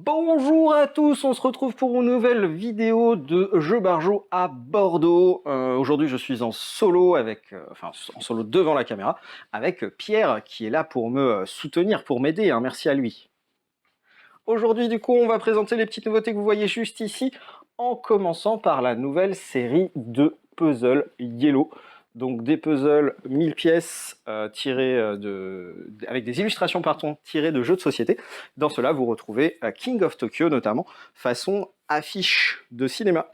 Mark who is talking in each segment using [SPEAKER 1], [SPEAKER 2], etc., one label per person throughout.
[SPEAKER 1] Bonjour à tous, on se retrouve pour une nouvelle vidéo de Jeux Barjo à Bordeaux. Aujourd'hui je suis en solo en solo devant la caméra avec Pierre qui est là pour me soutenir, pour m'aider, hein, merci à lui. Aujourd'hui du coup on va présenter les petites nouveautés que vous voyez juste ici en commençant par la nouvelle série de puzzles Yellow. Donc des puzzles 1000 pièces avec des illustrations tirées de jeux de société. Dans cela, vous retrouvez King of Tokyo notamment, façon affiche de cinéma,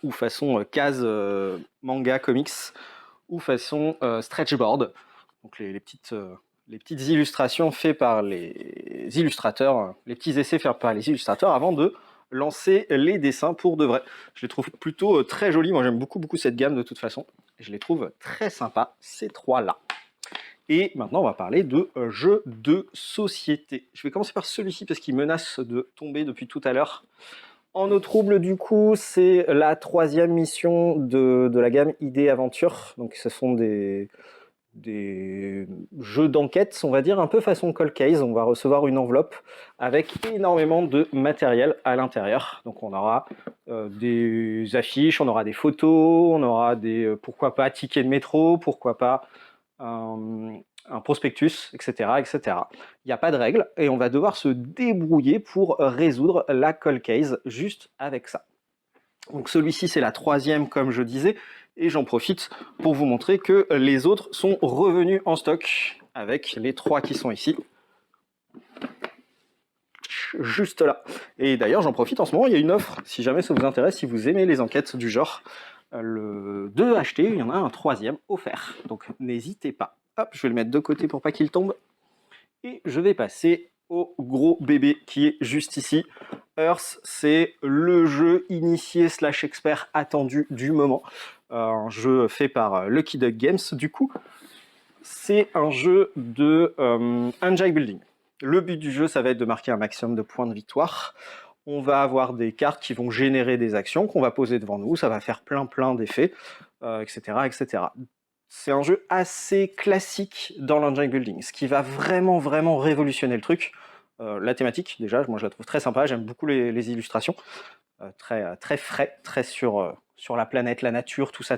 [SPEAKER 1] ou façon case manga comics, ou façon stretchboard. Donc les petites illustrations faites par les illustrateurs, les petits essais faits par les illustrateurs avant de lancer les dessins pour de vrai. Je les trouve plutôt très jolis, moi j'aime beaucoup cette gamme de toute façon. Je les trouve très sympas, ces trois-là. Et maintenant on va parler de jeux de société. Je vais commencer par celui-ci parce qu'il menace de tomber depuis tout à l'heure. En eau trouble, du coup, c'est la troisième mission de la gamme Idée Aventure. Donc ce sont des jeux d'enquête, on va dire, un peu façon Cold Case. On va recevoir une enveloppe avec énormément de matériel à l'intérieur. Donc on aura des affiches, on aura des photos, on aura des, pourquoi pas, tickets de métro, pourquoi pas un prospectus, etc., etc. Il n'y a pas de règle et on va devoir se débrouiller pour résoudre la Cold Case juste avec ça. Donc celui-ci, c'est la troisième, comme je disais, et j'en profite pour vous montrer que les autres sont revenus en stock, avec les trois qui sont ici, juste là. Et d'ailleurs, j'en profite en ce moment, il y a une offre, si jamais ça vous intéresse, si vous aimez les enquêtes du genre, le 2 acheté, il y en a un troisième offert, donc n'hésitez pas. Hop, je vais le mettre de côté pour pas qu'il tombe, et je vais passer au gros bébé qui est juste ici. Earth, c'est le jeu initié / expert attendu du moment. Un jeu fait par Lucky Duck Games, du coup. C'est un jeu de engine building. Le but du jeu, ça va être de marquer un maximum de points de victoire. On va avoir des cartes qui vont générer des actions qu'on va poser devant nous. Ça va faire plein d'effets, etc., etc. C'est un jeu assez classique dans l'engine building. Ce qui va vraiment révolutionner le truc, la thématique, déjà, moi je la trouve très sympa, j'aime beaucoup les illustrations, très frais, très sur la planète, la nature, tout ça.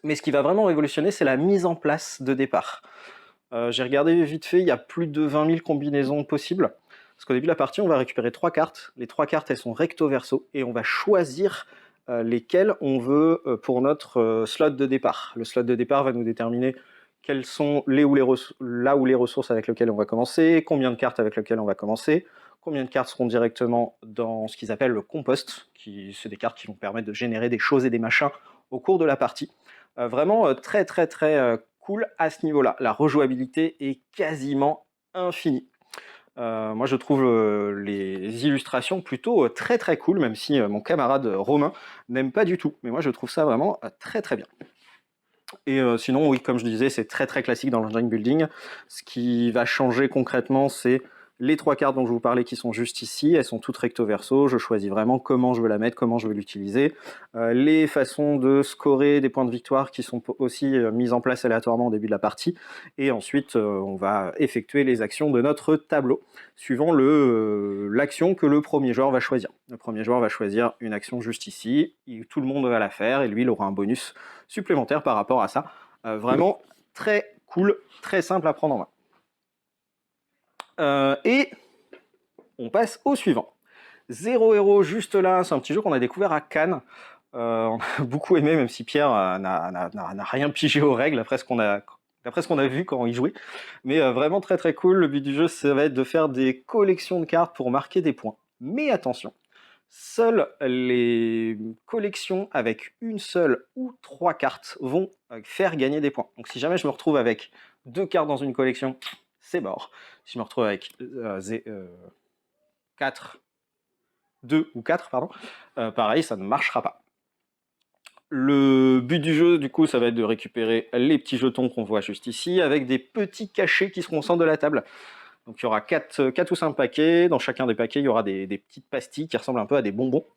[SPEAKER 1] Mais ce qui va vraiment révolutionner, c'est la mise en place de départ. J'ai regardé vite fait, il y a plus de 20 000 combinaisons possibles. Parce qu'au début de la partie, on va récupérer 3 cartes. Les 3 cartes, elles sont recto-verso. Et on va choisir lesquelles on veut pour notre slot de départ. Le slot de départ va nous déterminer quelles sont là où les ressources avec lesquelles on va commencer, combien de cartes avec lesquelles on va commencer, combien de cartes seront directement dans ce qu'ils appellent le compost, c'est des cartes qui vont permettre de générer des choses et des machins au cours de la partie. Vraiment très cool à ce niveau-là. La rejouabilité est quasiment infinie. Moi je trouve les illustrations plutôt très cool, même si mon camarade Romain n'aime pas du tout. Mais moi je trouve ça vraiment très bien. Et sinon, oui, comme je disais, c'est très classique dans l'engine building. Ce qui va changer concrètement, c'est les 3 cartes dont je vous parlais qui sont juste ici. Elles sont toutes recto verso. Je choisis vraiment comment je veux la mettre, comment je veux l'utiliser. Les façons de scorer des points de victoire qui sont aussi mises en place aléatoirement au début de la partie. Et ensuite, on va effectuer les actions de notre tableau, suivant l'action que le premier joueur va choisir. Le premier joueur va choisir une action juste ici. Tout le monde va la faire et lui, il aura un bonus supplémentaire par rapport à ça. Vraiment très cool, très simple à prendre en main. Et on passe au suivant. Zero Hero, juste là, c'est un petit jeu qu'on a découvert à Cannes. On a beaucoup aimé, même si Pierre n'a rien pigé aux règles d'après ce qu'on a vu quand il jouait. Mais vraiment très cool. Le but du jeu, ça va être de faire des collections de cartes pour marquer des points. Mais attention, seules les collections avec une seule ou 3 cartes vont faire gagner des points. Donc si jamais je me retrouve avec 2 cartes dans une collection, c'est mort. Si je me retrouve avec 2 ou 4, pardon, pareil, ça ne marchera pas. Le but du jeu, du coup, ça va être de récupérer les petits jetons qu'on voit juste ici, avec des petits cachets qui seront au centre de la table. Donc il y aura 4 ou 5 paquets. Dans chacun des paquets, il y aura des petites pastilles qui ressemblent un peu à des bonbons.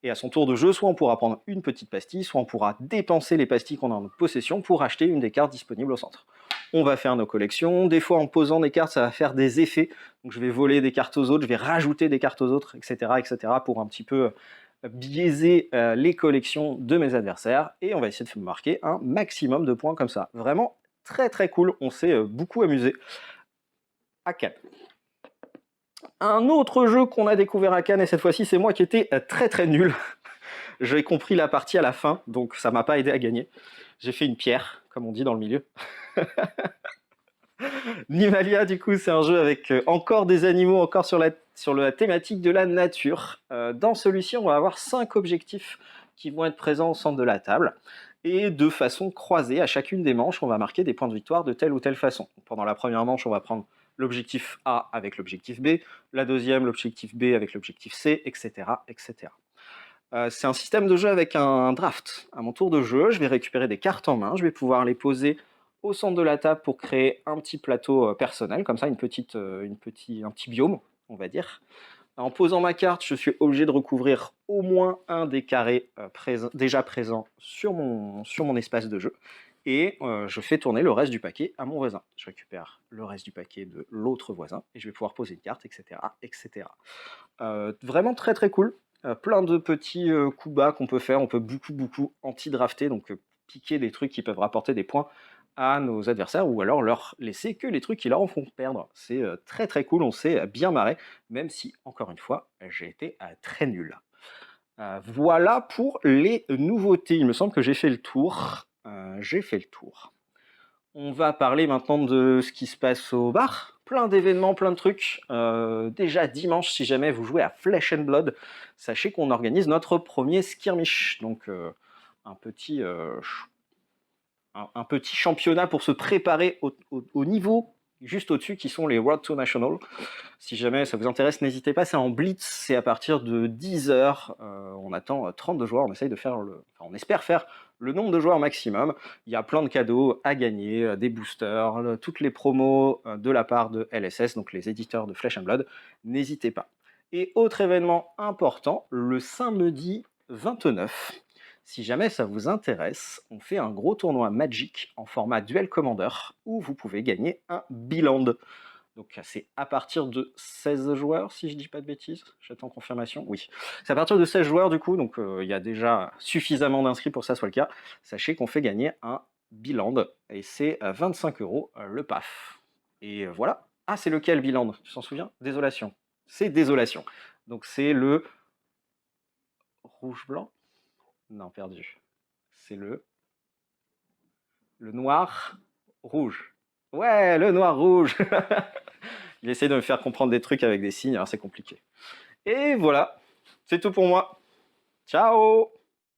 [SPEAKER 1] Et à son tour de jeu, soit on pourra prendre une petite pastille, soit on pourra dépenser les pastilles qu'on a en notre possession pour acheter une des cartes disponibles au centre. on va faire nos collections. Des fois, en posant des cartes, ça va faire des effets. Donc, je vais voler des cartes aux autres, je vais rajouter des cartes aux autres, etc., pour un petit peu biaiser les collections de mes adversaires. Et on va essayer de marquer un maximum de points comme ça. Vraiment très très cool. On s'est beaucoup amusé à Cannes. Un autre jeu qu'on a découvert à Cannes, et cette fois-ci, c'est moi qui étais très très nul. J'ai compris la partie à la fin, donc ça m'a pas aidé à gagner. J'ai fait une pierre, comme on dit dans le milieu. Nimalia, du coup, c'est un jeu avec encore des animaux, encore sur la thématique de la nature. Dans celui-ci, on va avoir 5 objectifs qui vont être présents au centre de la table. Et de façon croisée, à chacune des manches, on va marquer des points de victoire de telle ou telle façon. Pendant la première manche, on va prendre l'objectif A avec l'objectif B, la deuxième, l'objectif B avec l'objectif C, etc. C'est un système de jeu avec un draft. À mon tour de jeu, je vais récupérer des cartes en main, je vais pouvoir les poser au centre de la table pour créer un petit plateau personnel, comme ça, un petit biome, on va dire. En posant ma carte, je suis obligé de recouvrir au moins un des carrés déjà présents sur mon espace de jeu. Et je fais tourner le reste du paquet à mon voisin. Je récupère le reste du paquet de l'autre voisin et je vais pouvoir poser une carte, etc. Vraiment très très cool. Plein de petits coups bas qu'on peut faire. On peut beaucoup anti-drafter, donc piquer des trucs qui peuvent rapporter des points à nos adversaires ou alors leur laisser que les trucs qui leur en font perdre. C'est très très cool, on s'est bien marré, même si, encore une fois, j'ai été très nul. Voilà pour les nouveautés. Il me semble que j'ai fait le tour. On va parler maintenant de ce qui se passe au bar. Plein d'événements, plein de trucs. Déjà dimanche, si jamais vous jouez à Flesh and Blood, sachez qu'on organise notre premier skirmish. Donc un petit championnat pour se préparer au niveau juste au-dessus qui sont les World Tour National. Si jamais ça vous intéresse, n'hésitez pas, c'est en blitz, c'est à partir de 10h. On attend 32 joueurs, on espère faire le nombre de joueurs maximum. Il y a plein de cadeaux à gagner, des boosters, toutes les promos de la part de LSS, donc les éditeurs de Flesh and Blood. N'hésitez pas. Et autre événement important, le samedi 29. Si jamais ça vous intéresse, on fait un gros tournoi Magic en format Duel Commander où vous pouvez gagner un Biland. Donc c'est à partir de 16 joueurs, si je dis pas de bêtises. J'attends confirmation. Oui, c'est à partir de 16 joueurs du coup, donc il y a déjà suffisamment d'inscrits pour que ça soit le cas. Sachez qu'on fait gagner un Biland et c'est à 25 € le PAF. Et voilà. Ah, c'est lequel Biland? Tu t'en souviens? Désolation. C'est Désolation. Donc c'est le rouge-blanc? Non, perdu. C'est le noir-rouge. Ouais, le noir-rouge. Il essaie de me faire comprendre des trucs avec des signes, alors c'est compliqué. Et voilà, c'est tout pour moi. Ciao!